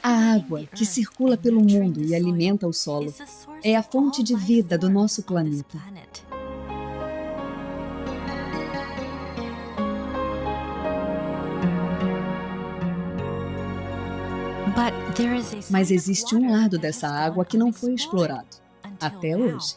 A água, que circula pelo mundo e alimenta o solo, é a fonte de vida do nosso planeta. Mas existe um lado dessa água que não foi explorado, até hoje.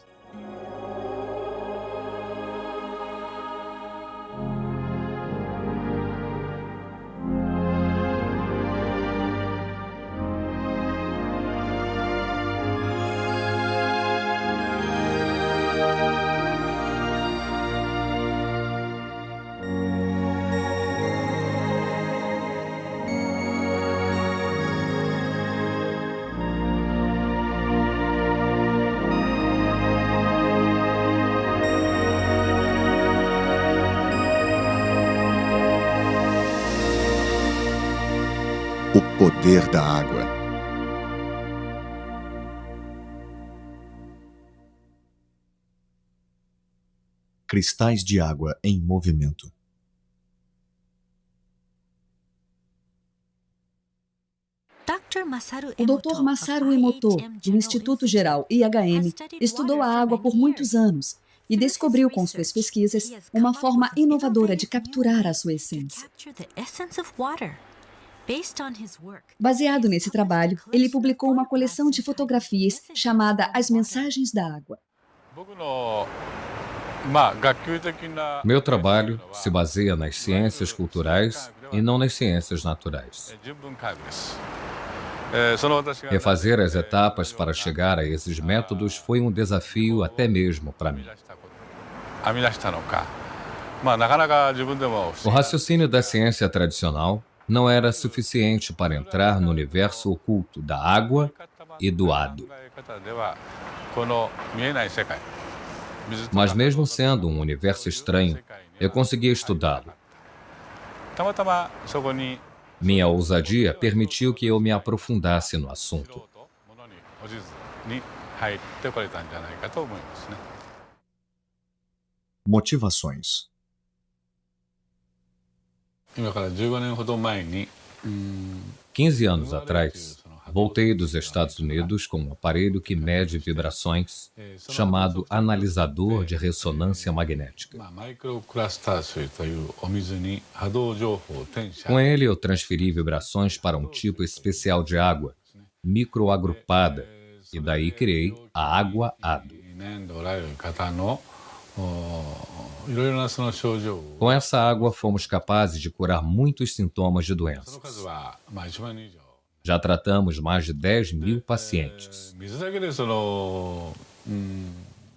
O poder da água. Cristais de água em movimento. O Dr. Masaru Emoto, do Instituto Geral IHM, estudou a água por muitos anos e descobriu com suas pesquisas uma forma inovadora de capturar a sua essência. Baseado nesse trabalho, ele publicou uma coleção de fotografias chamada As Mensagens da Água. Meu trabalho se baseia nas ciências culturais e não nas ciências naturais. Refazer as etapas para chegar a esses métodos foi um desafio até mesmo para mim. O raciocínio da ciência tradicional não era suficiente para entrar no universo oculto da água e do hado. Mas mesmo sendo um universo estranho, eu conseguia estudá-lo. Minha ousadia permitiu que eu me aprofundasse no assunto. Motivações. 15 anos atrás, voltei dos Estados Unidos com um aparelho que mede vibrações, chamado analisador de ressonância magnética. Com ele, eu transferi vibrações para um tipo especial de água, microagrupada, e daí criei a água-hado. Com essa água, fomos capazes de curar muitos sintomas de doenças. Já tratamos mais de 10.000 pacientes.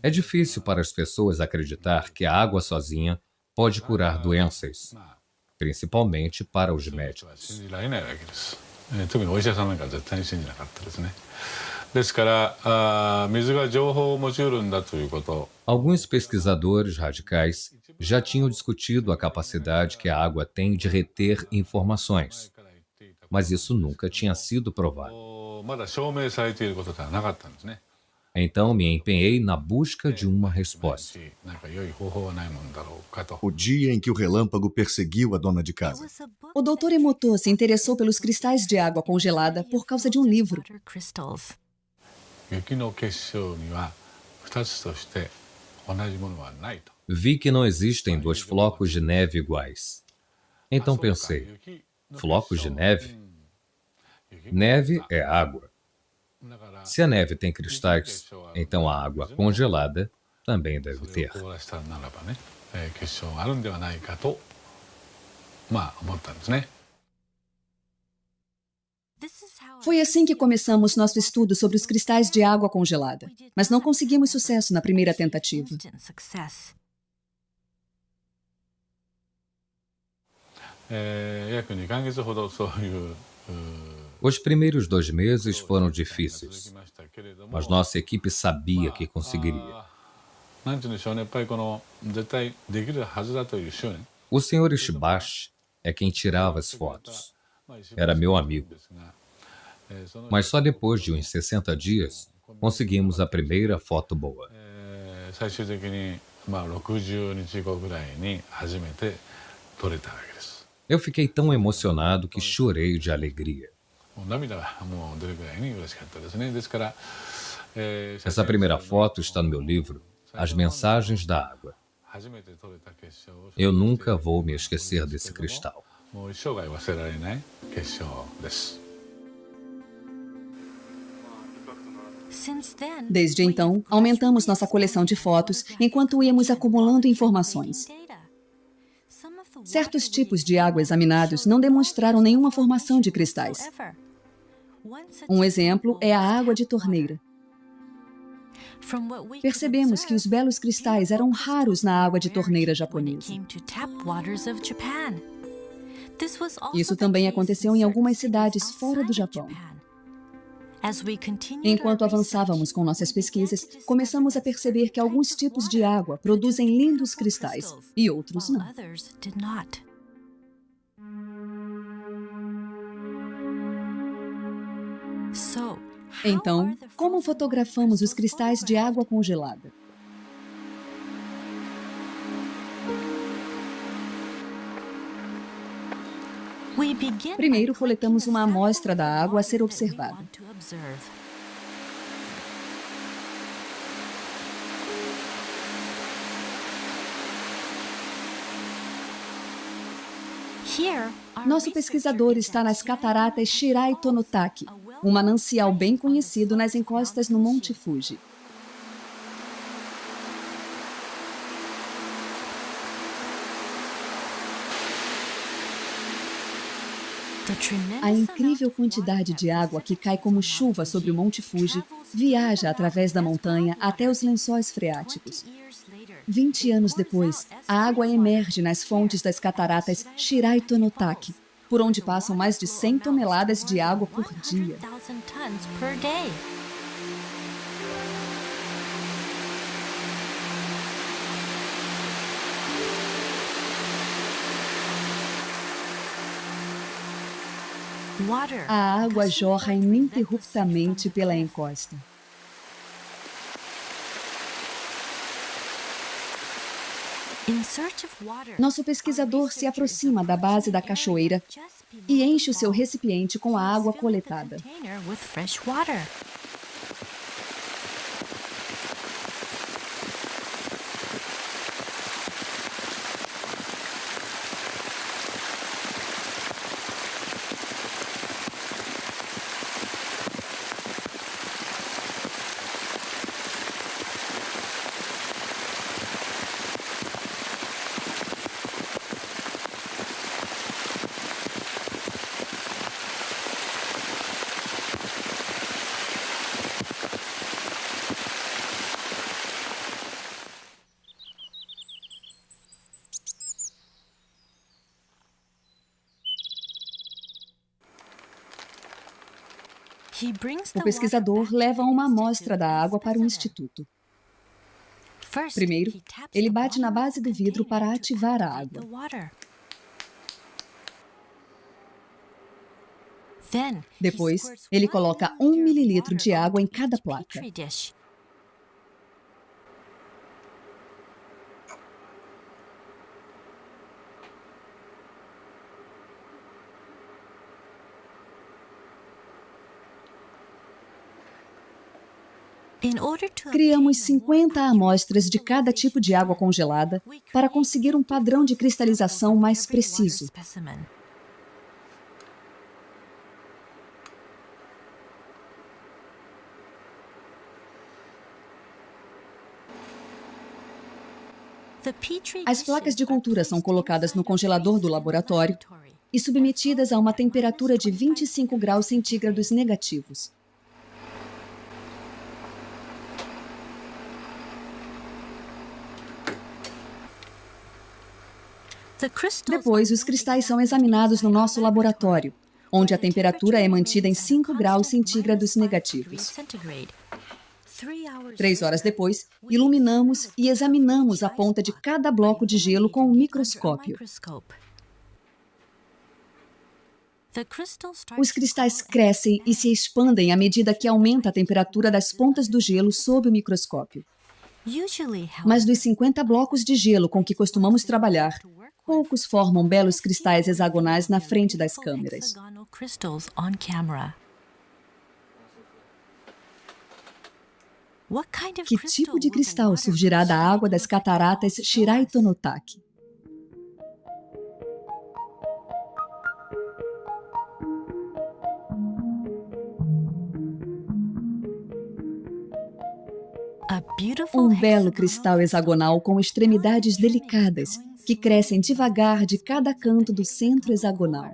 É difícil para as pessoas acreditar que a água sozinha pode curar doenças, principalmente para os médicos. Alguns pesquisadores radicais já tinham discutido a capacidade que a água tem de reter informações, mas isso nunca tinha sido provado. Então me empenhei na busca de uma resposta. O dia em que o relâmpago perseguiu a dona de casa. O Dr. Emoto se interessou pelos cristais de água congelada por causa de um livro. Vi que não existem dois flocos de neve iguais. Então pensei, flocos de neve? Neve é água. Se a neve tem cristais, então a água congelada também deve ter. Foi assim que começamos nosso estudo sobre os cristais de água congelada, mas não conseguimos sucesso na primeira tentativa. Os primeiros 2 meses foram difíceis, mas nossa equipe sabia que conseguiria. O Sr. Ishibashi é quem tirava as fotos. Era meu amigo. Mas só depois de uns 60 dias, conseguimos a primeira foto boa. Eu fiquei tão emocionado que chorei de alegria. Essa primeira foto está no meu livro, As Mensagens da Água. Eu nunca vou me esquecer desse cristal. Desde então, aumentamos nossa coleção de fotos enquanto íamos acumulando informações. Certos tipos de água examinados não demonstraram nenhuma formação de cristais. Um exemplo é a água de torneira. Percebemos que os belos cristais eram raros na água de torneira japonesa. Isso também aconteceu em algumas cidades fora do Japão. Enquanto avançávamos com nossas pesquisas, começamos a perceber que alguns tipos de água produzem lindos cristais e outros não. Então, como fotografamos os cristais de água congelada? Primeiro, coletamos uma amostra da água a ser observada. Nosso pesquisador está nas cataratas Shirai Tonotaki, um manancial bem conhecido nas encostas no Monte Fuji. A incrível quantidade de água que cai como chuva sobre o Monte Fuji viaja através da montanha até os lençóis freáticos. 20 anos depois, a água emerge nas fontes das cataratas Shirai Tonotaki, por onde passam mais de 100 toneladas de água por dia. A água jorra ininterruptamente pela encosta. Nosso pesquisador se aproxima da base da cachoeira e enche o seu recipiente com a água coletada. O pesquisador leva uma amostra da água para o instituto. Primeiro, ele bate na base do vidro para ativar a água. Depois, ele coloca 1 mililitro de água em cada placa. Criamos 50 amostras de cada tipo de água congelada para conseguir um padrão de cristalização mais preciso. As placas de cultura são colocadas no congelador do laboratório e submetidas a uma temperatura de 25 graus centígrados negativos. Depois, os cristais são examinados no nosso laboratório, onde a temperatura é mantida em 5 graus centígrados negativos. 3 horas depois, iluminamos e examinamos a ponta de cada bloco de gelo com um microscópio. Os cristais crescem e se expandem à medida que aumenta a temperatura das pontas do gelo sob o microscópio. Mas dos 50 blocos de gelo com que costumamos trabalhar, poucos formam belos cristais hexagonais na frente das câmeras. crystals on camera. What kind of Que crystal tipo de will the cristal water surgirá da água das cataratas Shiraitono-take? A beautiful Belo cristal hexagonal com extremidades delicadas, que crescem devagar de cada canto do centro hexagonal.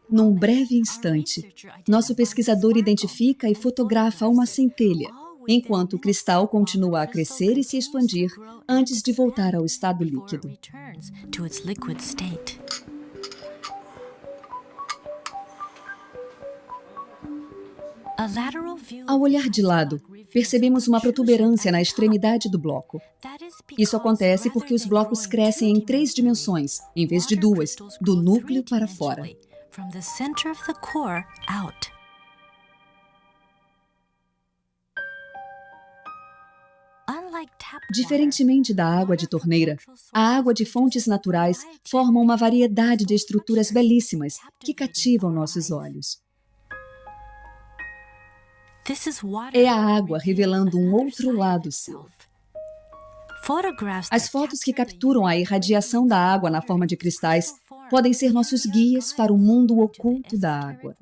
Num breve instante, nosso pesquisador identifica e fotografa uma centelha, enquanto o cristal continua a crescer e se expandir antes de voltar ao estado líquido. Ao olhar de lado, percebemos uma protuberância na extremidade do bloco. Isso acontece porque os blocos crescem em 3 dimensões, em vez de 2, do núcleo para fora. Diferentemente da água de torneira, a água de fontes naturais forma uma variedade de estruturas belíssimas que cativam nossos olhos. É a água revelando um outro lado seu. As fotos que capturam a irradiação da água na forma de cristais podem ser nossos guias para o mundo oculto da água.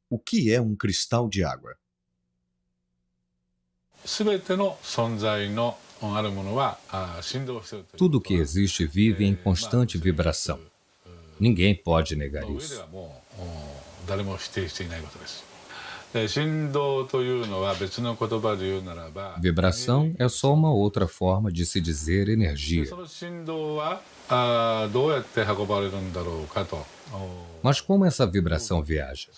O que é um cristal de água? Tudo que existe vive em constante vibração. Ninguém pode negar isso. Vibração é só uma outra forma de se dizer energia. Mas como essa vibração viaja?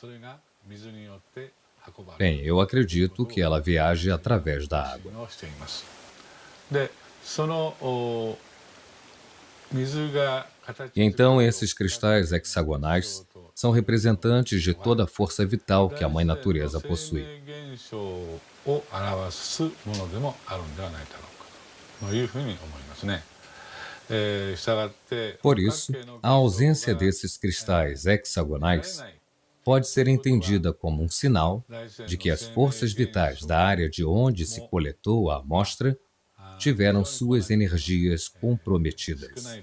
Bem, eu acredito que ela viaja através da água. E então esses cristais hexagonais são representantes de toda a força vital que a Mãe Natureza possui. Por isso, a ausência desses cristais hexagonais pode ser entendida como um sinal de que as forças vitais da área de onde se coletou a amostra tiveram suas energias comprometidas.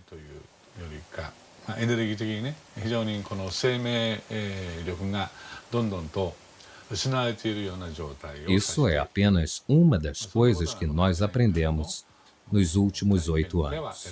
Isso é apenas uma das coisas que nós aprendemos nos últimos 8 anos.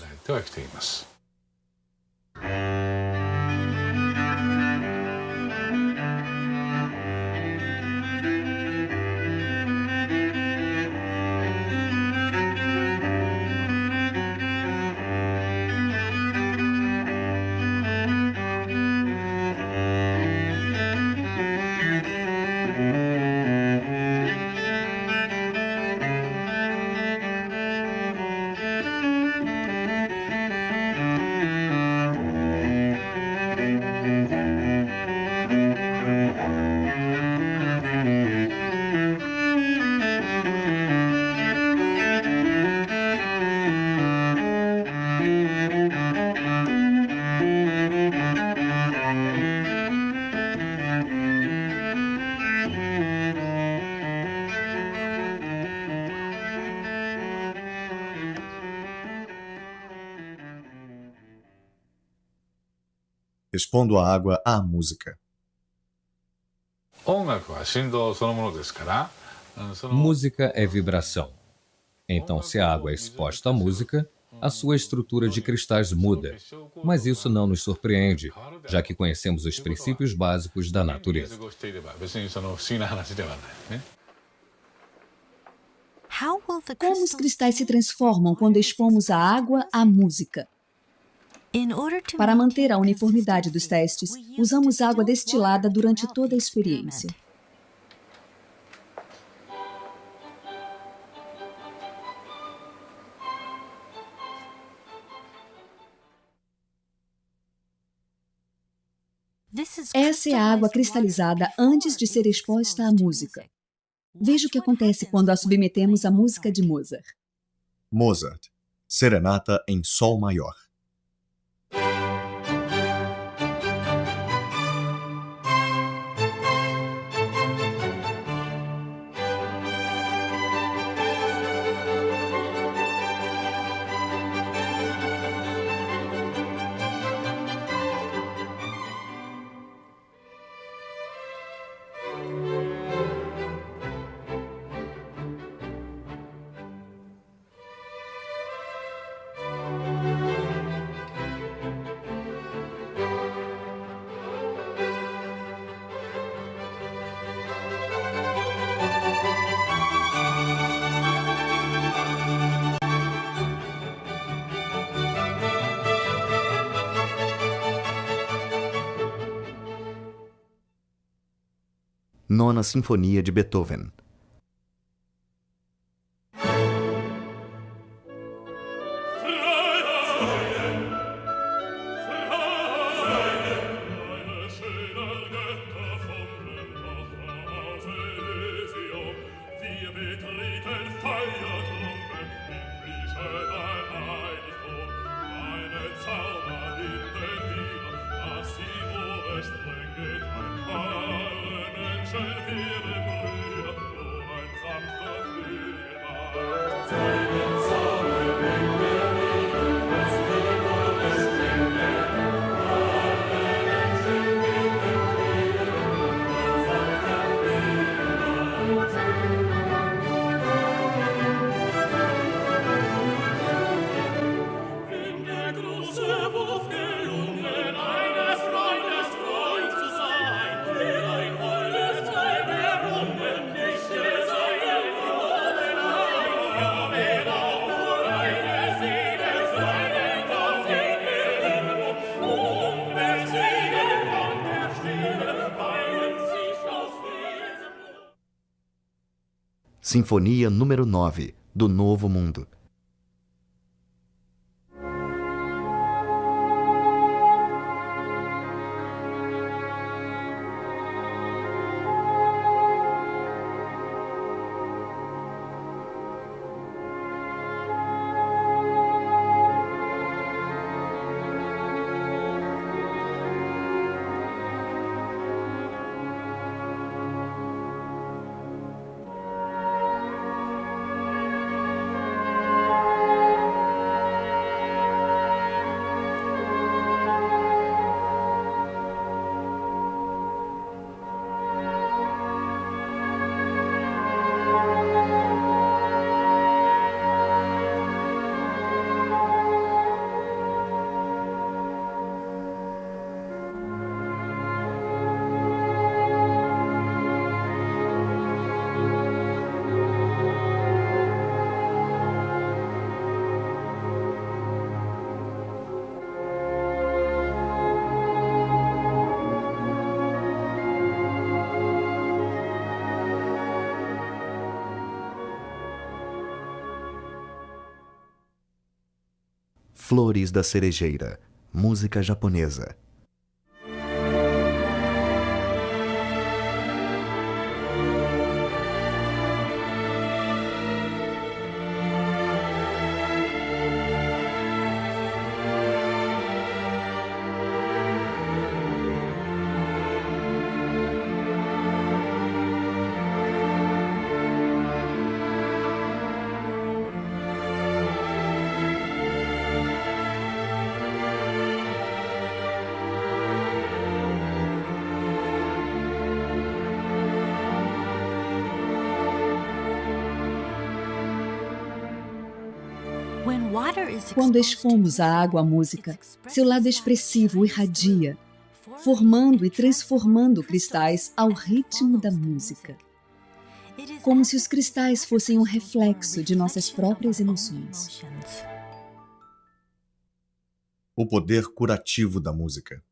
Respondo à água à música. Música é vibração. Então, se a água é exposta à música, a sua estrutura de cristais muda, mas isso não nos surpreende, já que conhecemos os princípios básicos da natureza. Como os cristais se transformam quando expomos a água à música? Para manter a uniformidade dos testes, usamos água destilada durante toda a experiência. Essa é a água cristalizada antes de ser exposta à música. Veja o que acontece quando a submetemos à música de Mozart. Mozart, Serenata em Sol Maior. Nona Sinfonia de Beethoven. Sinfonia número 9, do Novo Mundo. Flores da Cerejeira, música japonesa. Quando expomos à água a música, seu lado expressivo irradia, formando e transformando cristais ao ritmo da música. Como se os cristais fossem um reflexo de nossas próprias emoções. O poder curativo da música.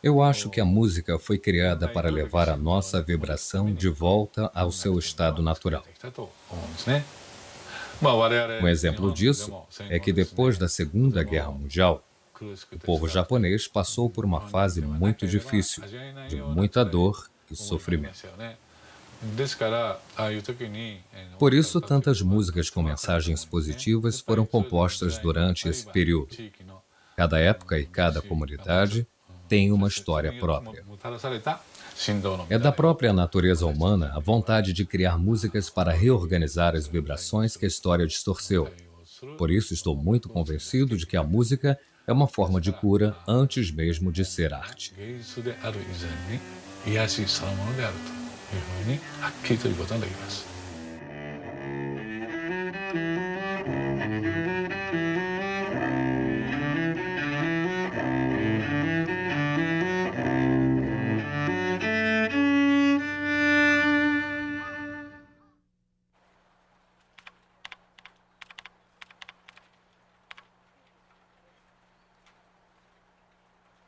Eu acho que a música foi criada para levar a nossa vibração de volta ao seu estado natural. Um exemplo disso é que depois da Segunda Guerra Mundial, o povo japonês passou por uma fase muito difícil, de muita dor e sofrimento. Por isso, tantas músicas com mensagens positivas foram compostas durante esse período. Cada época e cada comunidade tem uma história própria. É da própria natureza humana a vontade de criar músicas para reorganizar as vibrações que a história distorceu. Por isso, estou muito convencido de que a música é uma forma de cura antes mesmo de ser arte.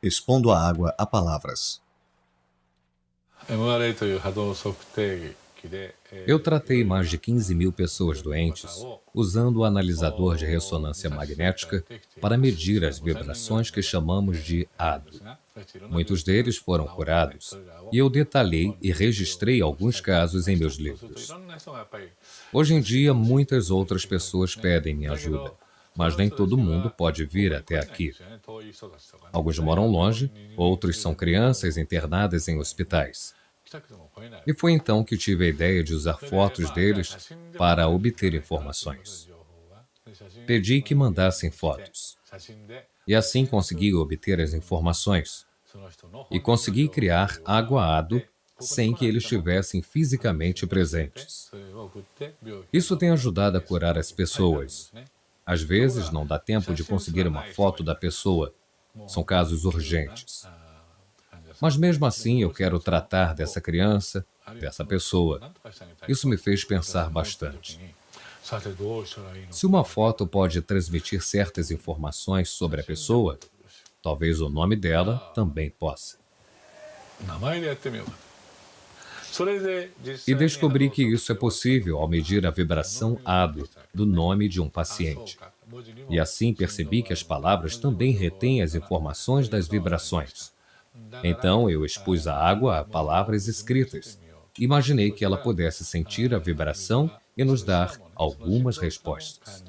Expondo a água a palavras. Eu tratei mais de 15 mil pessoas doentes usando o analisador de ressonância magnética para medir as vibrações que chamamos de ADO. Muitos deles foram curados e eu detalhei e registrei alguns casos em meus livros. Hoje em dia, muitas outras pessoas pedem minha ajuda, mas nem todo mundo pode vir até aqui. Alguns moram longe, outros são crianças internadas em hospitais. E foi então que tive a ideia de usar fotos deles para obter informações. Pedi que mandassem fotos. E assim consegui obter as informações. E consegui criar água ADO sem que eles estivessem fisicamente presentes. Isso tem ajudado a curar as pessoas. Às vezes não dá tempo de conseguir uma foto da pessoa. São casos urgentes. Mas mesmo assim eu quero tratar dessa criança, dessa pessoa. Isso me fez pensar bastante. Se uma foto pode transmitir certas informações sobre a pessoa, talvez o nome dela também possa. E descobri que isso é possível ao medir a vibração ADO do nome de um paciente. E assim percebi que as palavras também retêm as informações das vibrações. Então eu expus a água a palavras escritas. Imaginei que ela pudesse sentir a vibração e nos dar algumas respostas.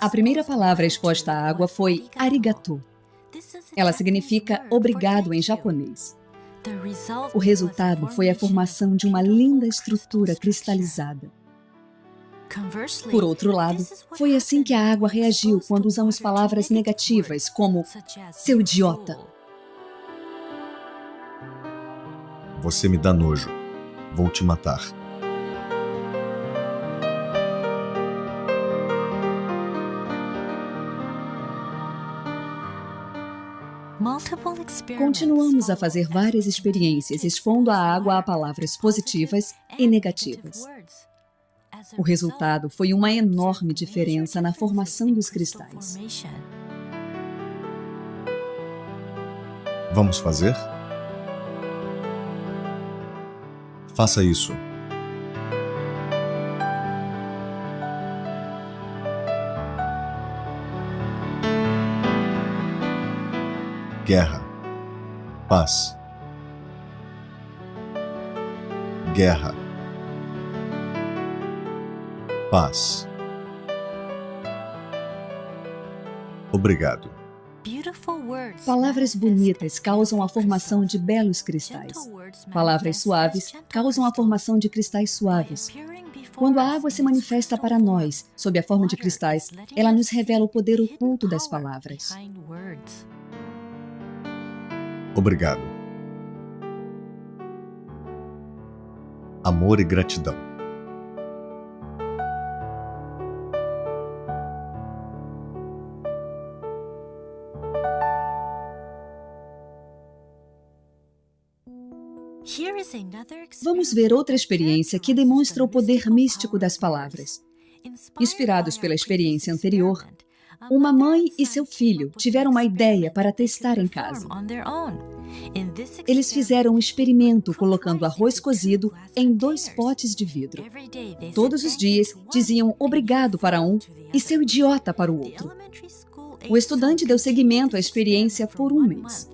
A primeira palavra exposta à água foi arigato. Ela significa obrigado em japonês. O resultado foi a formação de uma linda estrutura cristalizada. Por outro lado, foi assim que a água reagiu quando usamos palavras negativas como seu idiota. Você me dá nojo. Vou te matar. Continuamos a fazer várias experiências expondo a água a palavras positivas e negativas. O resultado foi uma enorme diferença na formação dos cristais. Vamos fazer? Faça isso. Guerra. Paz. Guerra. Paz. Obrigado. Palavras bonitas causam a formação de belos cristais. Palavras suaves causam a formação de cristais suaves. Quando a água se manifesta para nós, sob a forma de cristais, ela nos revela o poder oculto das palavras. Obrigado. Amor e gratidão. Vamos ver outra experiência que demonstra o poder místico das palavras. Inspirados pela experiência anterior, uma mãe e seu filho tiveram uma ideia para testar em casa. Eles fizeram um experimento colocando arroz cozido em 2 potes de vidro. Todos os dias diziam obrigado para um e seu idiota para o outro. O estudante deu seguimento à experiência por um mês.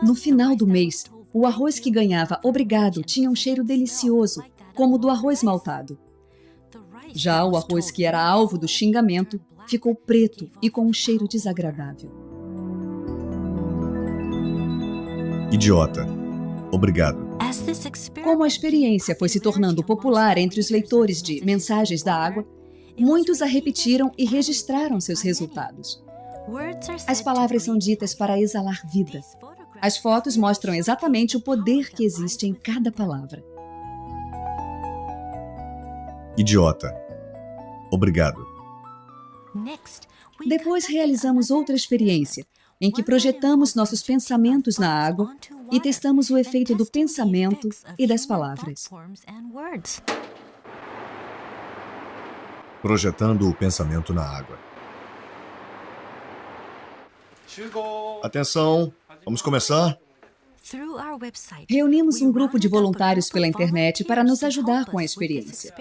No final do mês, o arroz que ganhava obrigado tinha um cheiro delicioso, como o do arroz maltado. Já o arroz que era alvo do xingamento ficou preto e com um cheiro desagradável. Idiota. Obrigado. Como a experiência foi se tornando popular entre os leitores de Mensagens da Água, muitos a repetiram e registraram seus resultados. As palavras são ditas para exalar vida. As fotos mostram exatamente o poder que existe em cada palavra. Idiota. Obrigado. Depois realizamos outra experiência, em que projetamos nossos pensamentos na água e testamos o efeito do pensamento e das palavras. Projetando o pensamento na água. Atenção, vamos começar? Reunimos um grupo de voluntários pela internet para nos ajudar com a experiência.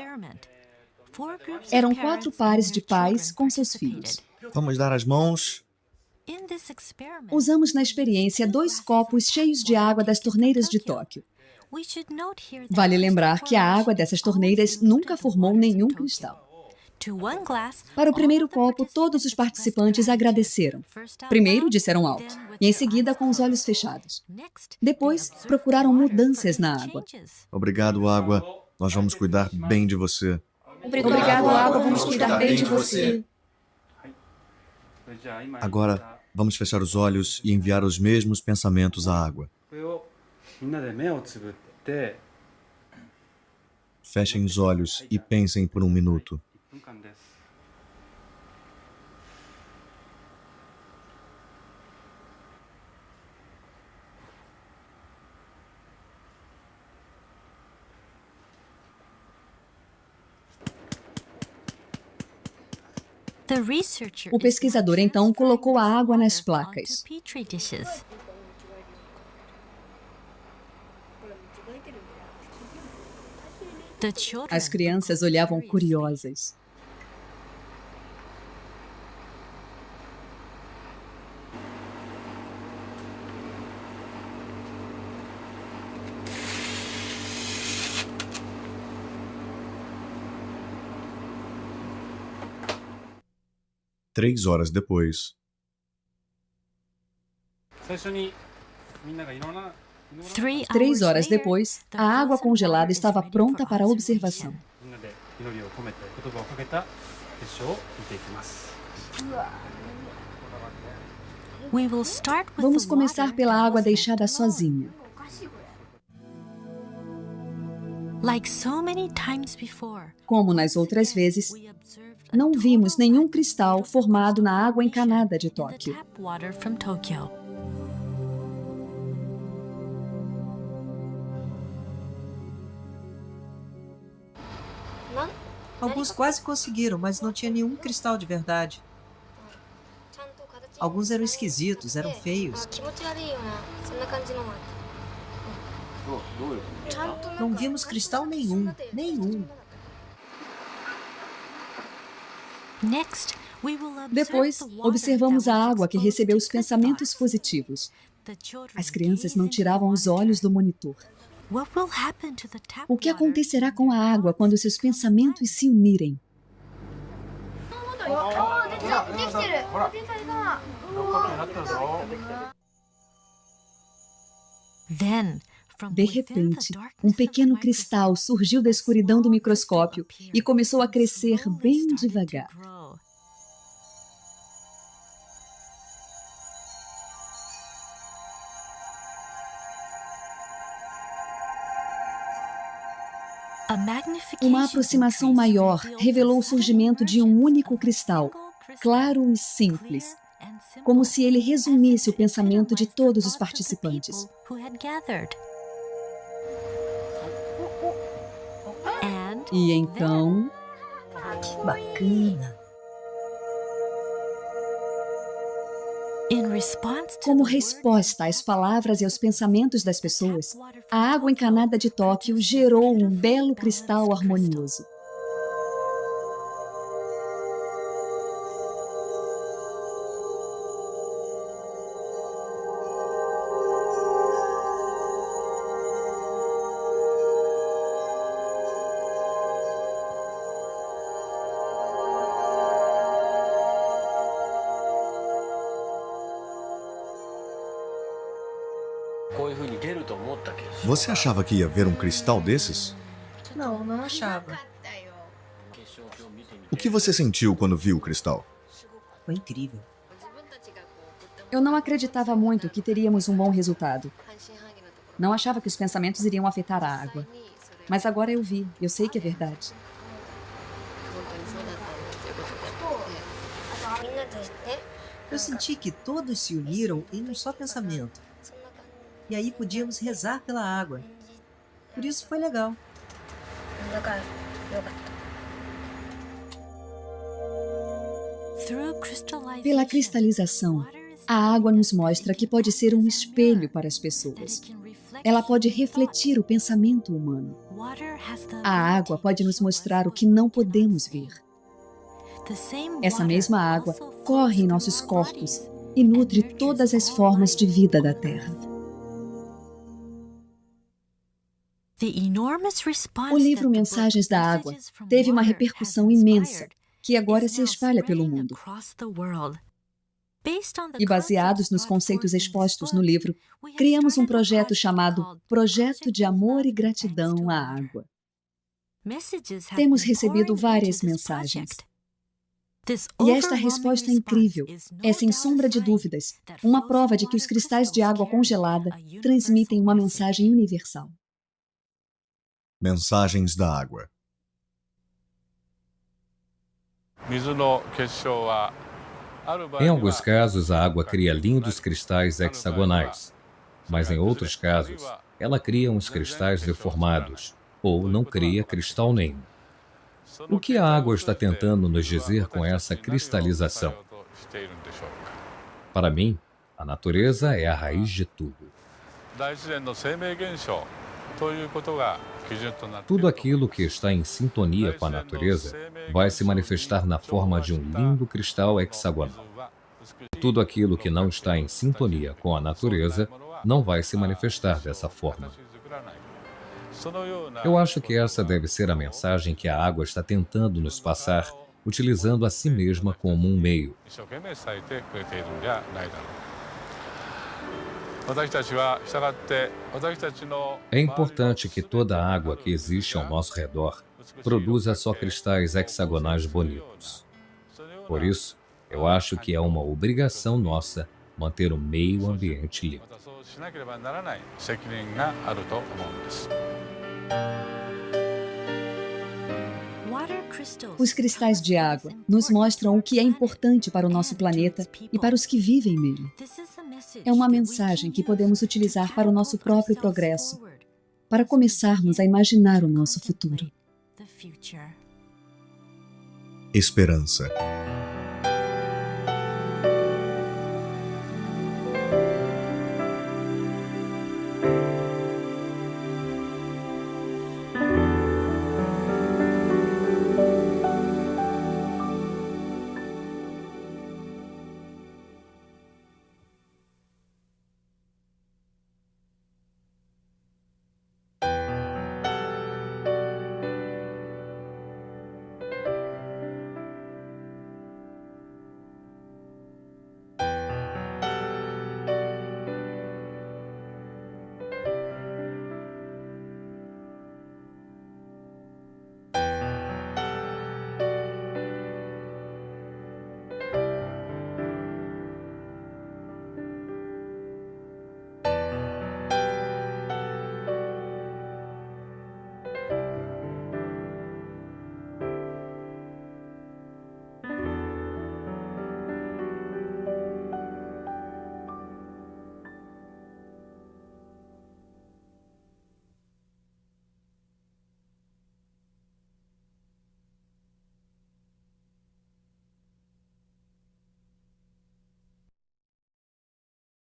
Eram 4 pares de pais com seus filhos. Vamos dar as mãos. Usamos na experiência 2 copos cheios de água das torneiras de Tóquio. Vale lembrar que a água dessas torneiras nunca formou nenhum cristal. Para o primeiro copo, todos os participantes agradeceram. Primeiro disseram alto, e em seguida com os olhos fechados. Depois, procuraram mudanças na água. Obrigado, água. Nós vamos cuidar bem de você. Obrigado, água. Vamos cuidar bem de você. Agora, vamos fechar os olhos e enviar os mesmos pensamentos à água. Fechem os olhos e pensem por um minuto. O pesquisador então colocou a água nas placas. As crianças olhavam curiosas. Três horas depois. 3 horas depois, a água congelada estava pronta para observação. Vamos começar pela água deixada sozinha. Como nas outras vezes, não vimos nenhum cristal formado na água encanada de Tóquio. Alguns quase conseguiram, mas não tinha nenhum cristal de verdade. Alguns eram esquisitos, eram feios. Não vimos cristal nenhum, nenhum. Depois, observamos a água que recebeu os pensamentos positivos. As crianças não tiravam os olhos do monitor. O que acontecerá com a água quando seus pensamentos se unirem? De repente, um pequeno cristal surgiu da escuridão do microscópio e começou a crescer bem devagar. Uma aproximação maior revelou o surgimento de um único cristal, claro e simples, como se ele resumisse o pensamento de todos os participantes. E então... Que bacana! Como resposta às palavras e aos pensamentos das pessoas, a água encanada de Tóquio gerou um belo cristal harmonioso. Você achava que ia ver um cristal desses? Não, não achava. O que você sentiu quando viu o cristal? Foi incrível. Eu não acreditava muito que teríamos um bom resultado. Não achava que os pensamentos iriam afetar a água. Mas agora eu vi, eu sei que é verdade. Eu senti que todos se uniram em um só pensamento. E aí podíamos rezar pela água. Por isso foi legal. Pela cristalização, a água nos mostra que pode ser um espelho para as pessoas. Ela pode refletir o pensamento humano. A água pode nos mostrar o que não podemos ver. Essa mesma água corre em nossos corpos e nutre todas as formas de vida da Terra. O livro Mensagens da Água teve uma repercussão imensa, que agora se espalha pelo mundo. E baseados nos conceitos expostos no livro, criamos um projeto chamado Projeto de Amor e Gratidão à Água. Temos recebido várias mensagens. E esta resposta incrível é, sem sombra de dúvidas, uma prova de que os cristais de água congelada transmitem uma mensagem universal. Mensagens da água. Em alguns casos, a água cria lindos cristais hexagonais, mas em outros casos, ela cria uns cristais deformados, ou não cria cristal nenhum. O que a água está tentando nos dizer com essa cristalização? Para mim, a natureza é a raiz de tudo. Tudo aquilo que está em sintonia com a natureza vai se manifestar na forma de um lindo cristal hexagonal. Tudo aquilo que não está em sintonia com a natureza não vai se manifestar dessa forma. Eu acho que essa deve ser a mensagem que a água está tentando nos passar, utilizando a si mesma como um meio. É importante que toda a água que existe ao nosso redor produza só cristais hexagonais bonitos. Por isso, eu acho que é uma obrigação nossa manter o meio ambiente limpo. Os cristais de água nos mostram o que é importante para o nosso planeta e para os que vivem nele. É uma mensagem que podemos utilizar para o nosso próprio progresso, para começarmos a imaginar o nosso futuro. Esperança.